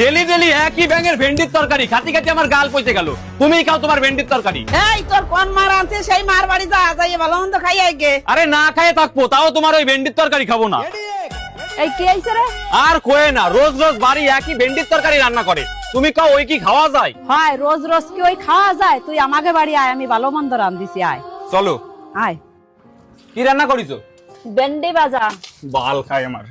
Daily daily একই ব্যাঙের ভেন্ডির তরকারি খাতি খাতি আমার গাল পচে গেল। তুমি খাও তোমার ভেন্ডির তরকারি। এই তোর কোন মার আনছে সেই মার বাড়ি যা যাইয়ে ভালো মন্দ খাই আইগে। আরে না খায়ে থাকবো তাও তোমার ওই ভেন্ডির তরকারি খাবো না। এই কে আইছে রে? আর কোয়ে না, রোজ রোজ বাড়ি একই ভেন্ডির তরকারি রান্না করে। তুমি কাও ওই কি খাওয়া যায়? হয় রোজ রোজ কি ওই খাওয়া যায়? তুই আমাকে বাড়ি আয়, আমি ভালো মন্দ রান্ধিছি, আয় চলো। আয়। কি রান্না করিছো? ভেন্ডি ভাজা। বাল খায় আমার।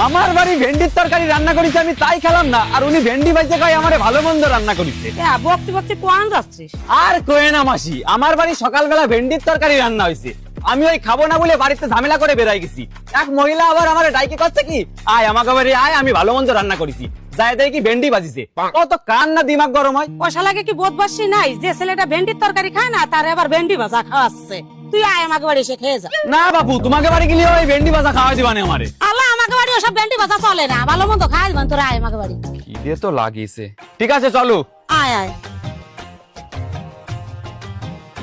আমার বাড়ি ভেন্ডির তরকারি রান্না করেছে, আমি তাই খেলাম না, আর উনি ভেন্ডি ভাজতে খাই আমারে ভালো মন্দ রান্না করেছে। বকতে বকতে কোয়ান যাচ্ছিস? আর কোয়ে না মাসি, আমার বাড়ি সকালবেলা ভেন্ডির তরকারি রান্না হয়েছে, আমি ওই খাবো না বলে বাড়িতে ঝামেলা করে বেরাই গেছি। এক মহিলা আবার আমার ডাইকে করছে কি, আয় আমাকে বাড়ি আয়, আমি ভালো মন্দ রান্না করেছি। যাই দেয় কি ভেন্ডি ভাজিছে, কত কান না দিমাগ গরম হয়। পয়সা লাগে কি বোধবাসী নাই যে ছেলেটা ভেন্ডির তরকারি খায় না তার আবার ভেন্ডি ভাজা খাওয়াচ্ছে? তুই আয় আমাকে বাড়ি এসে খেয়ে যা। না বাবু, তোমাকে বাড়ি গেলে ওই ভেন্ডি ভাজা খাওয়াই দিবানে আমারে। আল্লাহ, আমাকে বাড়ি ওসব ভেন্ডি ভাজা চলে না, ভালো মন্দ খাওয়া দিবান। তোরা আয় আমাকে বাড়ি। খিদে তো লাগিয়েছে। ঠিক আছে চলো। আয় আয়।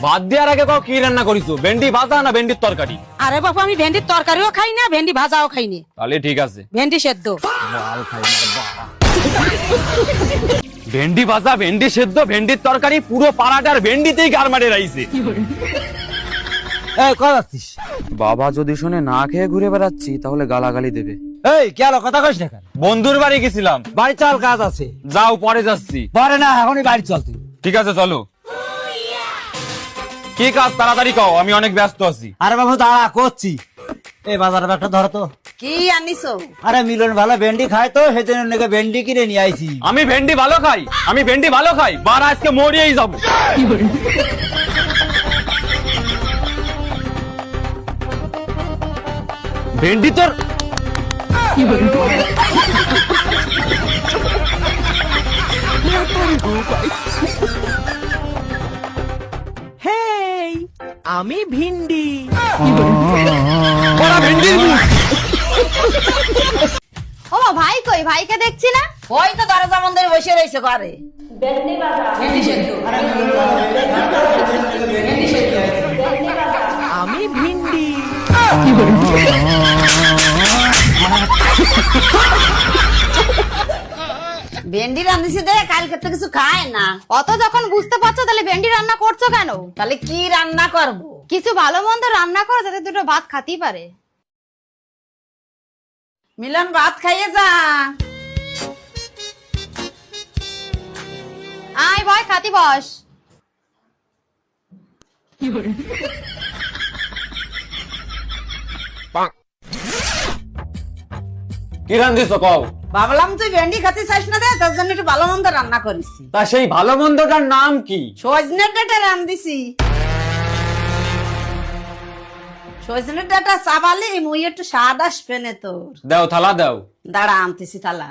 ভাত দেওয়ার আগে কি রান্না করিছো, ভেন্ডি ভাজা না ভেন্ডির তরকারি? আরে বাবু, আমি ভেন্ডির তরকারিও খাই না, ভেন্ডি ভাজাও খাই না। তাহলে ঠিক আছে, ভেন্ডি সেদ্ধ। ভেন্ডি ভাজা, ভেন্ডি সেদ্ধ, ভেন্ডির তরকারি, পুরো পাড়াটার ভেন্ডিতেই গার মারে রাইছে। এই কই যাচ্ছিস? বাবা যদি শুনে না খেয়ে ঘুরে বেড়াচ্ছি তাহলে গালাগালি দেবে। এই কি আলো, কথা কইস না কেন? বন্ধুর বাড়ি গেছিলাম। বাড়ি চল, কাজ আছে। যাও, পরে যাচ্ছি। পরে না, এখনই বাড়ি চল তুই। ঠিক আছে চলো। কি কাজ তাড়াতাড়ি কও, আমি অনেক ব্যস্ত আছি। আরে বাবু দাঁড়া, করছি। এই বাজারে একটা ধরো তো। কি আনিছো? আরে মিলন ভালো ভেন্ডি খায় তো, সেজন্য নাকি ভেন্ডি কিনে নিয়ে আইছি। আমি ভেন্ডি ভালো খাই, আমি ভেন্ডি ভালো খাই, বার আজকে মরিয়েই যাব। ভেন্ডি তোর হেই, আমি ভিন্ডি। বড় ভেন্ডির মুখ। ও ভাই কই? ভাইকে দেখছি না। ওই তো দরজা মন্দিরে বসে রয়েছে ঘরে। আমি ভিন্ডি। ভেন্ডি রান্ধিছি দে, কালকে তো কিছু খায় না। অত যখন বুঝতে পারছো তাহলে ভেন্ডি রান্না করছো কেন? তাহলে কি রান্না করব? কিছু ভালো মন্দ রান্না করো যাতে দুটো ভাত খাতেই পারে। মিলন, ভাত খাইয়ে যা। আয় ভয়, খাতি বস। কি রান্ধিছ কও? ভাবলাম তুই ভেন্ডি খাতে চাইস না দে, তার জন্য একটু ভালো মন্দ রান্না করেছি। তা সেই ভালো মন্দটার নাম কি? সজনের ডাটা রান্ধিছি। সজনের ডাটা চাবালি মুই একটু স্বাদ আসবে না তোর। দাও, থালা দাও। দাঁড়া, আনতেছি থালা।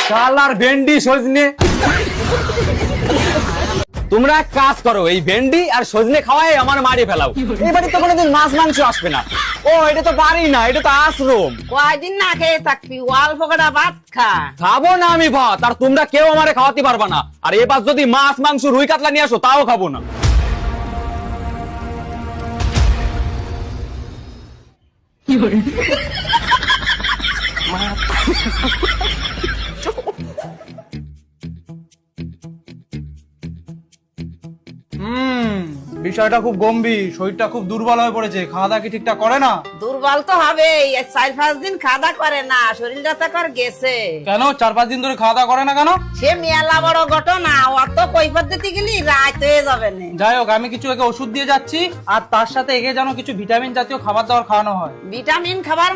শালার ভেন্ডি সজনে। তোমরা এক কাজ করো, এই ভেন্ডি আর সজনে খাওয়াই আমার মারি ফেলাও। এই বাড়ি তো কোনোদিন মাছ মাংস আসবে না। ও এটা তো বাড়ি না, এটা তো আশ্রম। কয়দিন না খেয়ে থাকবি, অল্প কটা ভাত খা। খাবো না আমি ভাত, আর তোমরা কেউ আমারে খাওয়াতে পারবা না। আর এবার যদি মাছ মাংস রুই কাতলা নিয়ে আসো তাও খাবো না। বিষয়টা খুব গম্ভীর, শরীরটা খুব দুর্বল হয়ে পড়েছে। খাওয়া দাওয়া কি ঠিকঠাক করে না? দুর্বল তো হবেই, 4-5 দিন খাওয়া করে না, শরীরটা তো কর গেছে। কেন 4-5 দিন ধরে খাওয়া দাওয়া করে না কেন? সে মেলা বড় ঘটনা, অত কৈফত দিতে গেলি রাত হয়ে যাবে না। যাই হোক, আমি কিছু একে ওষুধ দিয়ে যাচ্ছি, আর তার সাথে একে যেন কিছু ভিটামিন জাতীয় খাবার দাবার খাওয়ানো হয়। ভিটামিন খাবার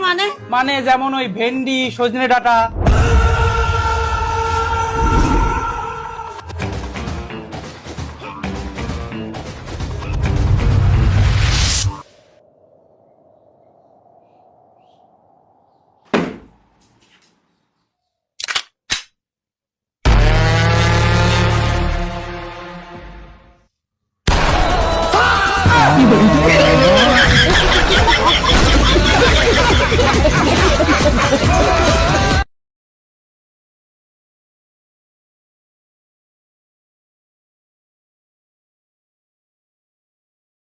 মানে যেমন ওই ভেন্ডি, সজনে ডাঁটা। কি